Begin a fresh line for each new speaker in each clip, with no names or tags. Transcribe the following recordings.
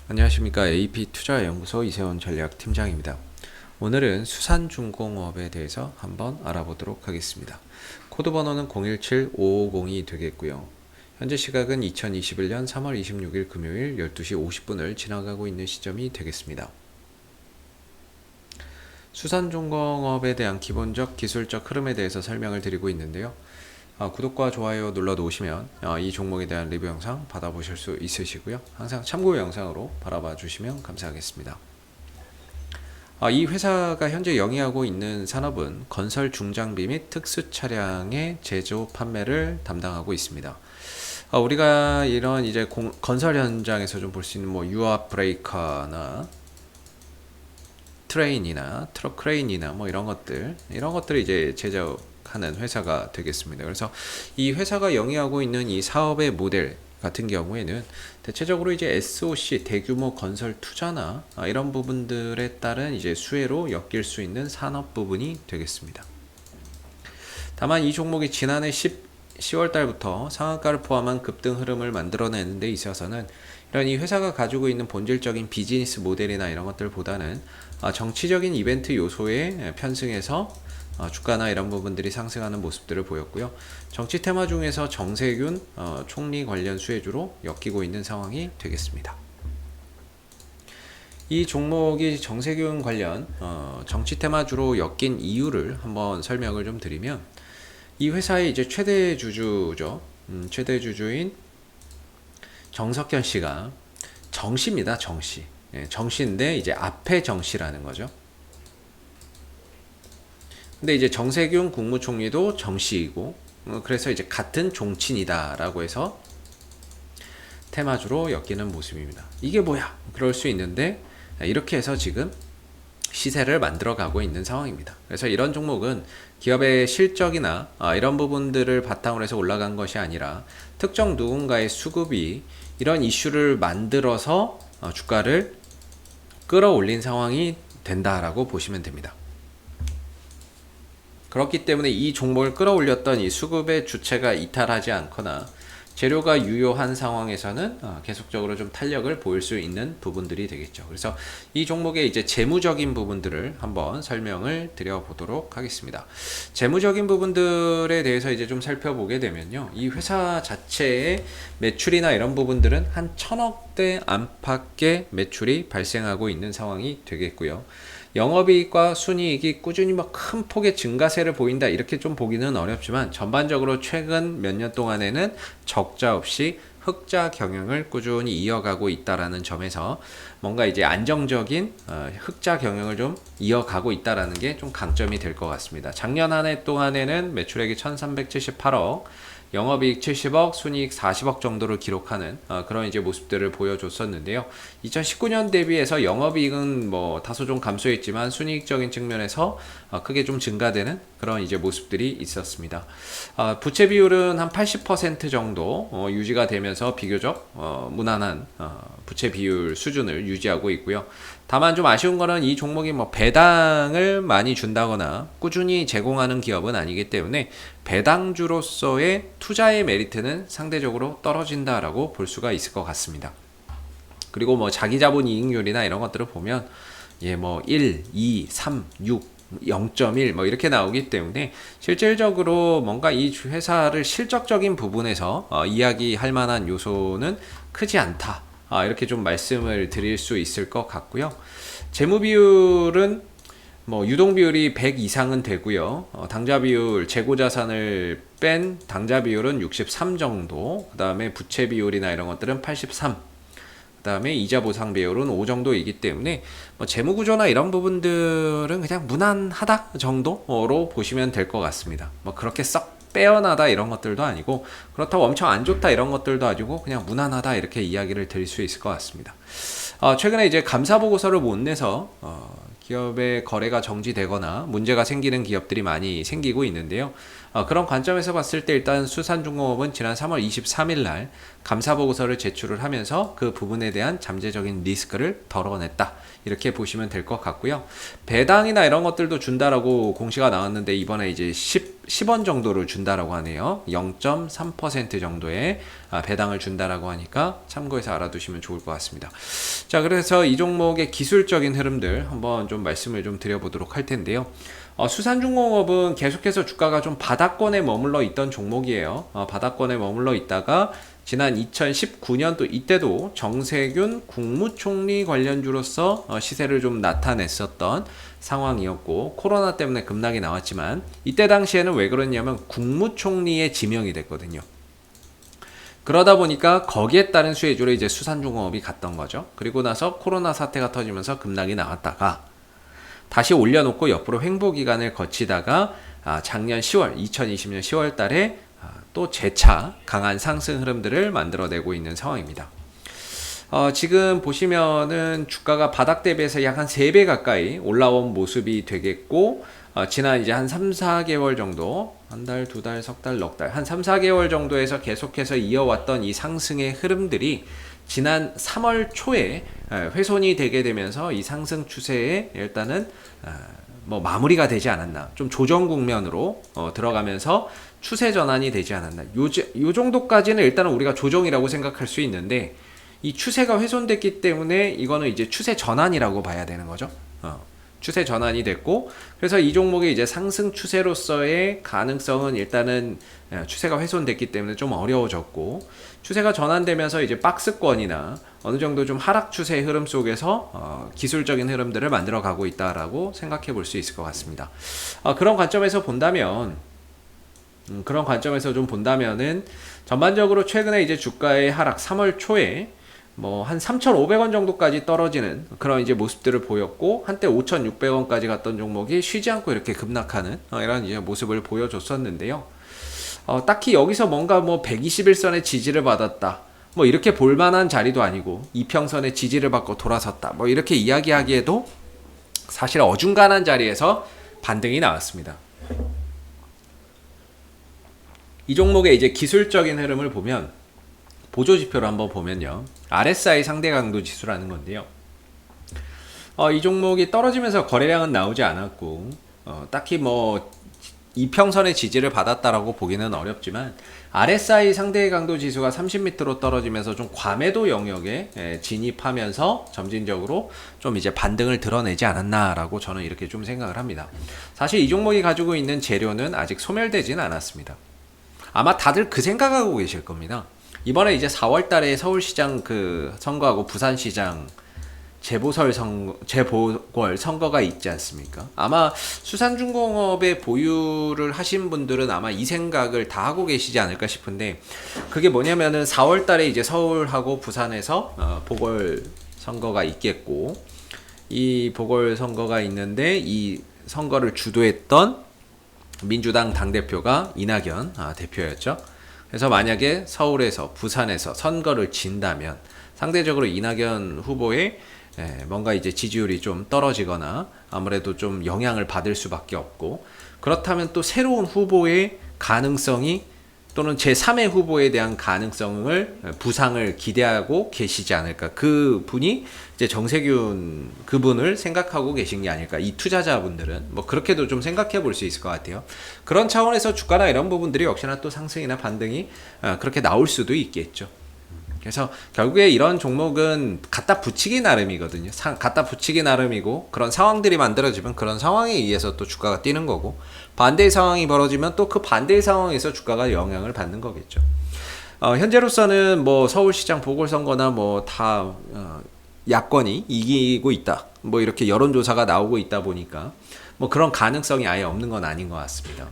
안녕하십니까. AP투자연구소 이세원 전략팀장입니다. 오늘은 수산중공업에 대해서 한번 알아보도록 하겠습니다. 코드 번호는 017550이 되겠고요. 현재 시각은 2021년 3월 26일 금요일 12시 50분을 지나가고 있는 시점이 되겠습니다. 수산중공업에 대한 기본적 기술적 흐름에 대해서 설명을 드리고 있는데요. 구독과 좋아요 눌러 놓으시면 이 종목에 대한 리뷰 영상 받아보실 수 있으시고요. 항상 참고 영상으로 바라봐 주시면 감사하겠습니다. 이 회사가 현재 영위하고 있는 산업은 건설 중장비 및 특수 차량의 제조 판매를 담당하고 있습니다. 우리가 이런 이제 건설 현장에서 좀 볼 수 있는 뭐 유압 브레이커나 트레인이나 트럭 크레인이나 뭐 이런 것들을 이제 제작하는 회사가 되겠습니다. 그래서 이 회사가 영위하고 있는 이 사업의 모델 같은 경우에는 대체적으로 이제 SOC 대규모 건설 투자나 이런 부분들에 따른 이제 수혜로 엮일 수 있는 산업 부분이 되겠습니다. 다만 이 종목이 지난해 10월 달부터 상한가를 포함한 급등 흐름을 만들어내는 데 있어서는 이런 이 회사가 가지고 있는 본질적인 비즈니스 모델이나 이런 것들보다는 정치적인 이벤트 요소에 편승해서 주가나 이런 부분들이 상승하는 모습들을 보였고요. 정치 테마 중에서 정세균 총리 관련 수혜주로 엮이고 있는 상황이 되겠습니다. 이 종목이 정세균 관련 정치 테마주로 엮인 이유를 한번 설명을 좀 드리면, 이 회사의 이제 최대 주주죠. 최대 주주인 정석현 씨가 정씨입니다. 정씨. 예, 정씨인데 이제 앞에 정씨라는 거죠. 근데 이제 정세균 국무총리도 정씨이고, 그래서 이제 같은 종친이다라고 해서 테마주로 엮이는 모습입니다. 이게 뭐야? 그럴 수 있는데 이렇게 해서 지금 시세를 만들어가고 있는 상황입니다. 그래서 이런 종목은 기업의 실적이나 이런 부분들을 바탕으로 해서 올라간 것이 아니라 특정 누군가의 수급이 이런 이슈를 만들어서 주가를 끌어올린 상황이 된다라고 보시면 됩니다. 그렇기 때문에 이 종목을 끌어올렸던 이 수급의 주체가 이탈하지 않거나 재료가 유효한 상황에서는 계속적으로 좀 탄력을 보일 수 있는 부분들이 되겠죠. 그래서 이 종목의 이제 재무적인 부분들을 한번 설명을 드려보도록 하겠습니다. 재무적인 부분들에 대해서 이제 좀 살펴보게 되면요, 이 회사 자체의 매출이나 이런 부분들은 한 1000억대 안팎의 매출이 발생하고 있는 상황이 되겠고요. 영업이익과 순이익이 꾸준히 뭐 큰 폭의 증가세를 보인다, 이렇게 좀 보기는 어렵지만 전반적으로 최근 몇 년 동안에는 적자 없이 흑자 경영을 꾸준히 이어가고 있다라는 점에서 뭔가 이제 안정적인 흑자 경영을 좀 이어가고 있다라는 게 좀 강점이 될 것 같습니다. 작년 한 해 동안에는 매출액이 1378억, 영업이익 70억, 순이익 40억 정도를 기록하는 그런 이제 모습들을 보여줬었는데요. 2019년 대비해서 영업이익은 뭐 다소 좀 감소했지만 순이익적인 측면에서 크게 좀 증가되는 그런 이제 모습들이 있었습니다. 부채 비율은 한 80% 정도 유지가 되면서 비교적 무난한 부채 비율 수준을 유지하고 있고요. 다만 좀 아쉬운 거는 이 종목이 뭐 배당을 많이 준다거나 꾸준히 제공하는 기업은 아니기 때문에 배당주로서의 투자의 메리트는 상대적으로 떨어진다라고 볼 수가 있을 것 같습니다. 그리고 뭐 자기 자본 이익률이나 이런 것들을 보면 뭐 1, 2, 3, 6 0.1 뭐 이렇게 나오기 때문에 실질적으로 뭔가 이 회사를 실적적인 부분에서 이야기할 만한 요소는 크지 않다, 이렇게 좀 말씀을 드릴 수 있을 것 같고요. 재무 비율은 뭐 유동 비율이 100 이상은 되고요. 당좌 비율, 재고 자산을 뺀 당좌 비율은 63 정도. 그다음에 부채 비율이나 이런 것들은 83. 그다음에 이자 보상 비율은 5 정도이기 때문에 뭐 재무 구조나 이런 부분들은 그냥 무난하다 정도로 보시면 될 것 같습니다. 뭐 그렇게 썩 빼어나다 이런 것들도 아니고, 그렇다고 엄청 안 좋다 이런 것들도 아니고 그냥 무난하다, 이렇게 이야기를 드릴 수 있을 것 같습니다. 최근에 이제 감사 보고서를 못 내서 기업의 거래가 정지되거나 문제가 생기는 기업들이 많이 생기고 있는데요. 그런 관점에서 봤을 때 일단 수산중공업은 지난 3월 23일 날 감사 보고서를 제출을 하면서 그 부분에 대한 잠재적인 리스크를 덜어냈다, 이렇게 보시면 될 것 같고요. 배당이나 이런 것들도 준다라고 공시가 나왔는데 이번에 이제 10원 정도를 준다라고 하네요. 0.3% 정도의 배당을 준다라고 하니까 참고해서 알아두시면 좋을 것 같습니다. 자, 그래서 이 종목의 기술적인 흐름들 한번 좀 말씀을 좀 드려보도록 할 텐데요. 수산중공업은 계속해서 주가가 좀 바닥권에 머물러 있던 종목이에요. 바닥권에 머물러 있다가 지난 2019년도 이때도 정세균 국무총리 관련주로서 시세를 좀 나타냈었던 상황이었고, 코로나 때문에 급락이 나왔지만 이때 당시에는 왜 그랬냐면 국무총리의 지명이 됐거든요. 그러다 보니까 거기에 따른 수혜주로 이제 수산중공업이 갔던 거죠. 그리고 나서 코로나 사태가 터지면서 급락이 나왔다가 다시 올려놓고 옆으로 횡보 기간을 거치다가 작년 10월 2020년 10월 달에 또 재차 강한 상승 흐름들을 만들어내고 있는 상황입니다. 지금 보시면은 주가가 바닥 대비해서 약 한 3배 가까이 올라온 모습이 되겠고, 지난 이제 한 3, 4개월 정도, 한 달, 두 달, 석 달, 넉 달, 한 3, 4개월 정도에서 계속해서 이어왔던 이 상승의 흐름들이 지난 3월 초에 훼손이 되게 되면서 이 상승 추세에 일단은 뭐 마무리가 되지 않았나, 좀 조정 국면으로 들어가면서 추세 전환이 되지 않았나. 요 정도까지는 일단은 우리가 조정이라고 생각할 수 있는데, 이 추세가 훼손됐기 때문에 이거는 이제 추세 전환이라고 봐야 되는 거죠. 추세 전환이 됐고, 그래서 이 종목의 이제 상승 추세로서의 가능성은 일단은 추세가 훼손됐기 때문에 좀 어려워졌고, 추세가 전환되면서 이제 박스권이나 어느 정도 좀 하락 추세의 흐름 속에서 기술적인 흐름들을 만들어 가고 있다라고 생각해 볼 수 있을 것 같습니다. 그런 관점에서 본다면, 좀 본다면은 전반적으로 최근에 이제 주가의 하락 3월 초에 뭐 한 3,500원 정도까지 떨어지는 그런 이제 모습들을 보였고, 한때 5,600원까지 갔던 종목이 쉬지 않고 이렇게 급락하는 이런 이제 모습을 보여줬었는데요. 딱히 여기서 뭔가 뭐 121선의 지지를 받았다, 뭐 이렇게 볼만한 자리도 아니고, 이평선의 지지를 받고 돌아섰다, 뭐 이렇게 이야기하기에도 사실 어중간한 자리에서 반등이 나왔습니다. 이 종목의 이제 기술적인 흐름을 보면, 보조지표를 한번 보면요, RSI 상대 강도 지수라는 건데요. 이 종목이 떨어지면서 거래량은 나오지 않았고, 딱히 뭐 이평선의 지지를 받았다라고 보기는 어렵지만, RSI 상대 강도 지수가 30m로 떨어지면서 좀 과매도 영역에 진입하면서 점진적으로 좀 이제 반등을 드러내지 않았나라고 저는 이렇게 좀 생각을 합니다. 사실 이 종목이 가지고 있는 재료는 아직 소멸되지는 않았습니다. 아마 다들 그 생각하고 계실 겁니다. 이번에 이제 4월 달에 서울시장 그 선거하고 부산시장 재보궐 선거가 있지 않습니까? 아마 수산중공업의 보유를 하신 분들은 아마 이 생각을 다 하고 계시지 않을까 싶은데, 그게 뭐냐면은 4월 달에 이제 서울하고 부산에서 보궐선거가 있겠고, 이 보궐선거가 있는데 이 선거를 주도했던 민주당 당대표가 이낙연 대표였죠. 그래서 만약에 서울에서 부산에서 선거를 진다면 상대적으로 이낙연 후보의 뭔가 이제 지지율이 좀 떨어지거나 아무래도 좀 영향을 받을 수밖에 없고, 그렇다면 또 새로운 후보의 가능성이, 또는 제3의 후보에 대한 가능성을, 부상을 기대하고 계시지 않을까. 그 분이 이제 정세균 그분을 생각하고 계신 게 아닐까. 이 투자자분들은 뭐 그렇게도 좀 생각해 볼 수 있을 것 같아요. 그런 차원에서 주가나 이런 부분들이 역시나 또 상승이나 반등이 그렇게 나올 수도 있겠죠. 그래서 결국에 이런 종목은 갖다 붙이기 나름이거든요. 갖다 붙이기 나름이고, 그런 상황들이 만들어지면 그런 상황에 의해서 또 주가가 뛰는 거고, 반대의 상황이 벌어지면 또 그 반대의 상황에서 주가가 영향을 받는 거겠죠. 현재로서는 뭐 서울시장 보궐선거나 뭐 다 야권이 이기고 있다, 뭐 이렇게 여론조사가 나오고 있다 보니까 뭐 그런 가능성이 아예 없는 건 아닌 것 같습니다.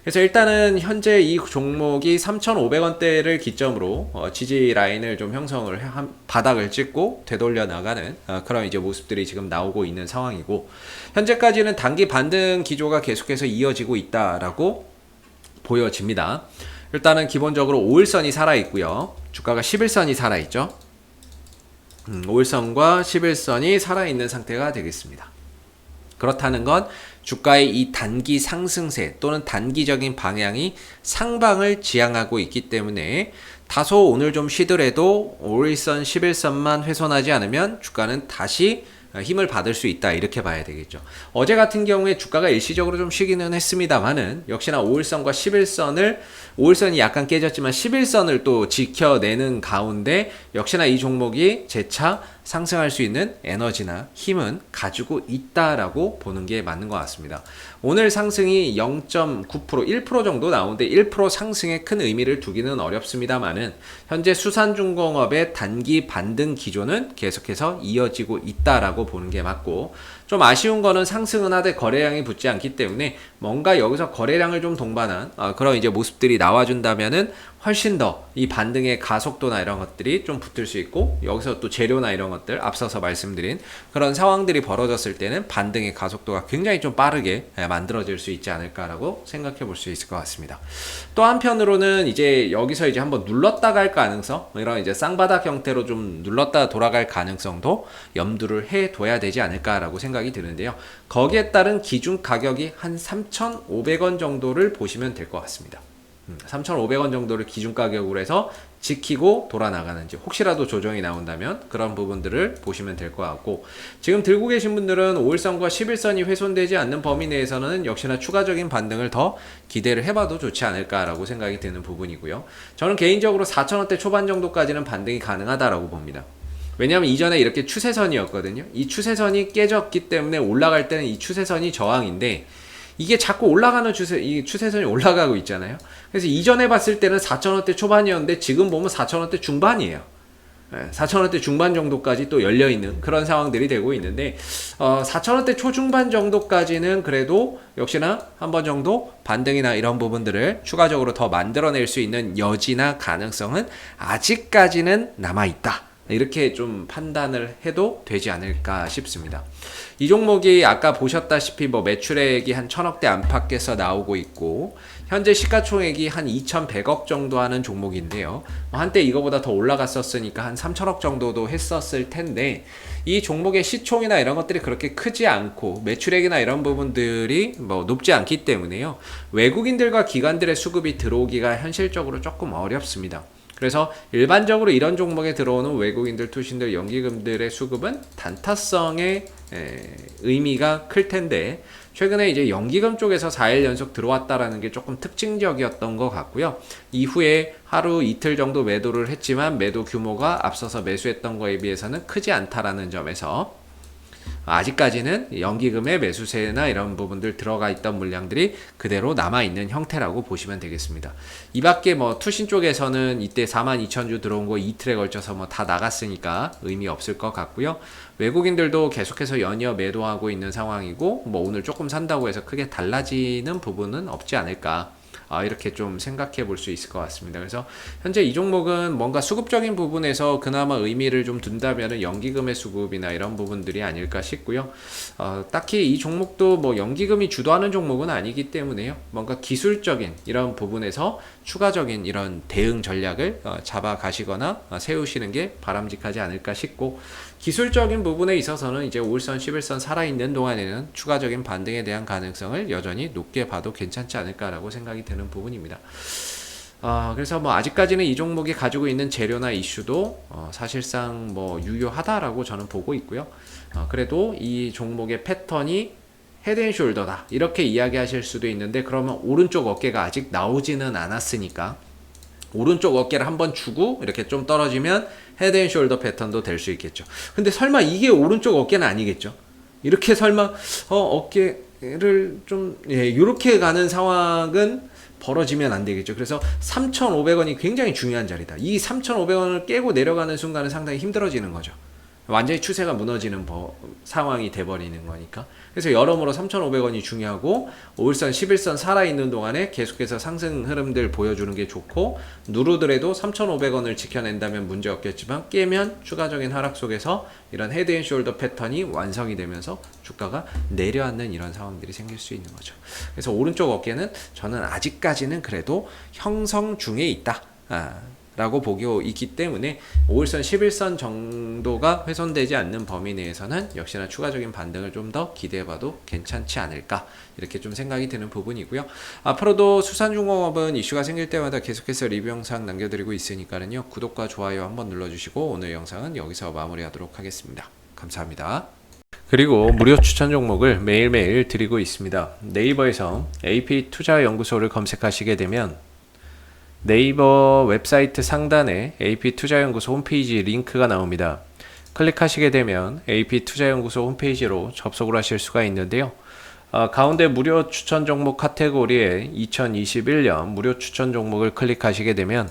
그래서 일단은 현재 이 종목이 3,500원대를 기점으로 지지 라인을 좀 형성을 바닥을 찍고 되돌려 나가는 그런 이제 모습들이 지금 나오고 있는 상황이고, 현재까지는 단기 반등 기조가 계속해서 이어지고 있다라고 보여집니다. 일단은 기본적으로 5일선이 살아있고요, 주가가 11선이 살아있죠. 5일선과 11선이 살아있는 상태가 되겠습니다. 그렇다는 건 주가의 이 단기 상승세 또는 단기적인 방향이 상방을 지향하고 있기 때문에, 다소 오늘 좀 쉬더라도 5일선, 11선만 훼손하지 않으면 주가는 다시 힘을 받을 수 있다 이렇게 봐야 되겠죠. 어제 같은 경우에 주가가 일시적으로 좀 쉬기는 했습니다만은 역시나 5일선과 11선을 5일선이 약간 깨졌지만 11선을 또 지켜내는 가운데 역시나 이 종목이 재차 상승할 수 있는 에너지나 힘은 가지고 있다라고 보는 게 맞는 것 같습니다. 오늘 상승이 0.9% 1% 정도 나오는데 1% 상승에 큰 의미를 두기는 어렵습니다만은 현재 수산중공업의 단기 반등 기조는 계속해서 이어지고 있다라고 보는 게 맞고, 좀 아쉬운 거는 상승은 하되 거래량이 붙지 않기 때문에 뭔가 여기서 거래량을 좀 동반한 그런 이제 모습들이 나와준다면은 훨씬 더 이 반등의 가속도나 이런 것들이 좀 붙을 수 있고, 여기서 또 재료나 이런 것들 앞서서 말씀드린 그런 상황들이 벌어졌을 때는 반등의 가속도가 굉장히 좀 빠르게 만들어질 수 있지 않을까라고 생각해 볼 수 있을 것 같습니다. 또 한편으로는 이제 여기서 이제 한번 눌렀다 갈 가능성, 이런 이제 쌍바닥 형태로 좀 눌렀다 돌아갈 가능성도 염두를 해 둬야 되지 않을까라고 생각이 드는데요. 거기에 따른 기준 가격이 한 3,500원 정도를 보시면 될 것 같습니다. 3,500원 정도를 기준 가격으로 해서 지키고 돌아 나가는지, 혹시라도 조정이 나온다면 그런 부분들을 보시면 될 것 같고, 지금 들고 계신 분들은 5일선과 11선이 훼손되지 않는 범위 내에서는 역시나 추가적인 반등을 더 기대를 해봐도 좋지 않을까라고 생각이 드는 부분이고요. 저는 개인적으로 4,000원대 초반 정도까지는 반등이 가능하다라고 봅니다. 왜냐하면 이전에 이렇게 추세선이었거든요. 이 추세선이 깨졌기 때문에 올라갈 때는 이 추세선이 저항인데, 이게 자꾸 올라가는 이 추세선이 올라가고 있잖아요. 그래서 이전에 봤을 때는 4,000원대 초반이었는데 지금 보면 4,000원대 중반이에요. 4,000원대 중반 정도까지 또 열려있는 그런 상황들이 되고 있는데, 4,000원대 초중반 정도까지는 그래도 역시나 한 번 정도 반등이나 이런 부분들을 추가적으로 더 만들어낼 수 있는 여지나 가능성은 아직까지는 남아있다, 이렇게 좀 판단을 해도 되지 않을까 싶습니다. 이 종목이 아까 보셨다시피 뭐 매출액이 한 1,000억대 안팎에서 나오고 있고, 현재 시가총액이 한 2,100억 정도 하는 종목인데요. 한때 이거보다 더 올라갔었으니까 한 3,000억 정도도 했었을 텐데, 이 종목의 시총이나 이런 것들이 그렇게 크지 않고 매출액이나 이런 부분들이 뭐 높지 않기 때문에요. 외국인들과 기관들의 수급이 들어오기가 현실적으로 조금 어렵습니다. 그래서 일반적으로 이런 종목에 들어오는 외국인들, 투신들, 연기금들의 수급은 단타성의 의미가 클 텐데, 최근에 이제 연기금 쪽에서 4일 연속 들어왔다라는 게 조금 특징적이었던 것 같고요. 이후에 하루 이틀 정도 매도를 했지만 매도 규모가 앞서서 매수했던 거에 비해서는 크지 않다라는 점에서 아직까지는 연기금의 매수세나 이런 부분들 들어가 있던 물량들이 그대로 남아있는 형태라고 보시면 되겠습니다. 이 밖에 뭐 투신 쪽에서는 이때 42,000주 들어온 거 이틀에 걸쳐서 뭐 다 나갔으니까 의미 없을 것 같고요. 외국인들도 계속해서 연이어 매도하고 있는 상황이고, 뭐 오늘 조금 산다고 해서 크게 달라지는 부분은 없지 않을까, 이렇게 좀 생각해 볼 수 있을 것 같습니다. 그래서 현재 이 종목은 뭔가 수급적인 부분에서 그나마 의미를 좀 둔다면 연기금의 수급이나 이런 부분들이 아닐까 싶고요. 딱히 이 종목도 뭐 연기금이 주도하는 종목은 아니기 때문에요. 뭔가 기술적인 이런 부분에서 추가적인 이런 대응 전략을 잡아 가시거나 세우시는 게 바람직하지 않을까 싶고, 기술적인 부분에 있어서는 이제 5일선, 11선 살아있는 동안에는 추가적인 반등에 대한 가능성을 여전히 높게 봐도 괜찮지 않을까라고 생각이 드는 부분입니다. 그래서 뭐 아직까지는 이 종목이 가지고 있는 재료나 이슈도 사실상 뭐 유효하다라고 저는 보고 있고요. 그래도 이 종목의 패턴이 헤드앤숄더다 이렇게 이야기하실 수도 있는데, 그러면 오른쪽 어깨가 아직 나오지는 않았으니까 오른쪽 어깨를 한번 주고 이렇게 좀 떨어지면 헤드앤숄더 패턴도 될 수 있겠죠. 근데 설마 이게 오른쪽 어깨는 아니겠죠? 이렇게 설마 어깨를 좀 이렇게 가는 상황은 벌어지면 안 되겠죠. 그래서 3,500원이 굉장히 중요한 자리다. 이 3,500원을 깨고 내려가는 순간은 상당히 힘들어지는 거죠. 완전히 추세가 무너지는 상황이 돼버리는 거니까. 그래서 여러모로 3,500원이 중요하고, 5일선, 11선 살아있는 동안에 계속해서 상승 흐름들 보여주는 게 좋고, 누르더라도 3,500원을 지켜낸다면 문제 없겠지만 깨면 추가적인 하락 속에서 이런 헤드앤숄더 패턴이 완성이 되면서 주가가 내려앉는 이런 상황들이 생길 수 있는 거죠. 그래서 오른쪽 어깨는 저는 아직까지는 그래도 형성 중에 있다 라고 보고 있기 때문에 5일선, 11선 정도가 훼손되지 않는 범위 내에서는 역시나 추가적인 반등을 좀 더 기대해봐도 괜찮지 않을까, 이렇게 좀 생각이 드는 부분이고요. 앞으로도 수산중공업은 이슈가 생길 때마다 계속해서 리뷰 영상 남겨드리고 있으니까요. 구독과 좋아요 한번 눌러주시고 오늘 영상은 여기서 마무리하도록 하겠습니다. 감사합니다. 그리고 무료 추천 종목을 매일매일 드리고 있습니다. 네이버에서 AP투자연구소를 검색하시게 되면 네이버 웹사이트 상단에 AP투자연구소 홈페이지 링크가 나옵니다. 클릭하시게 되면 AP투자연구소 홈페이지로 접속을 하실 수가 있는데요. 가운데 무료 추천 종목 카테고리에 2021년 무료 추천 종목을 클릭하시게 되면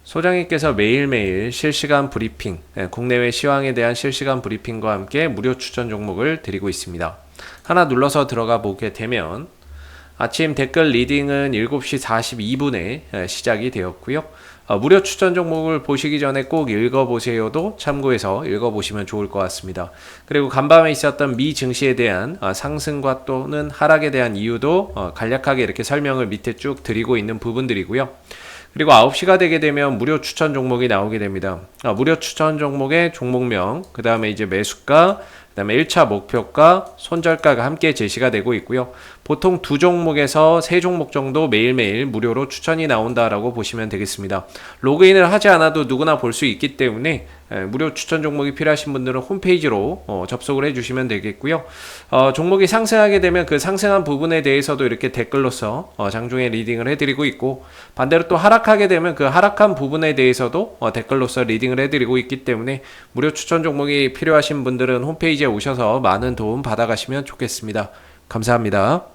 소장님께서 매일매일 실시간 브리핑, 국내외 시황에 대한 실시간 브리핑과 함께 무료 추천 종목을 드리고 있습니다. 하나 눌러서 들어가 보게 되면 아침 댓글 리딩은 7시 42분에 시작이 되었고요. 무료 추천 종목을 보시기 전에 꼭 읽어보세요도 참고해서 읽어보시면 좋을 것 같습니다. 그리고 간밤에 있었던 미 증시에 대한 상승과 또는 하락에 대한 이유도 간략하게 이렇게 설명을 밑에 쭉 드리고 있는 부분들이고요. 그리고 9시가 되게 되면 무료 추천 종목이 나오게 됩니다. 무료 추천 종목의 종목명, 그 다음에 이제 매수가, 그 다음에 1차 목표가, 손절가가 함께 제시가 되고 있고요. 보통 2종목에서 3종목 정도 매일매일 무료로 추천이 나온다라고 보시면 되겠습니다. 로그인을 하지 않아도 누구나 볼 수 있기 때문에 무료 추천 종목이 필요하신 분들은 홈페이지로 접속을 해주시면 되겠고요. 종목이 상승하게 되면 그 상승한 부분에 대해서도 이렇게 댓글로서 장중에 리딩을 해드리고 있고, 반대로 또 하락하게 되면 그 하락한 부분에 대해서도 댓글로서 리딩을 해드리고 있기 때문에 무료 추천 종목이 필요하신 분들은 홈페이지에 오셔서 많은 도움 받아가시면 좋겠습니다. 감사합니다.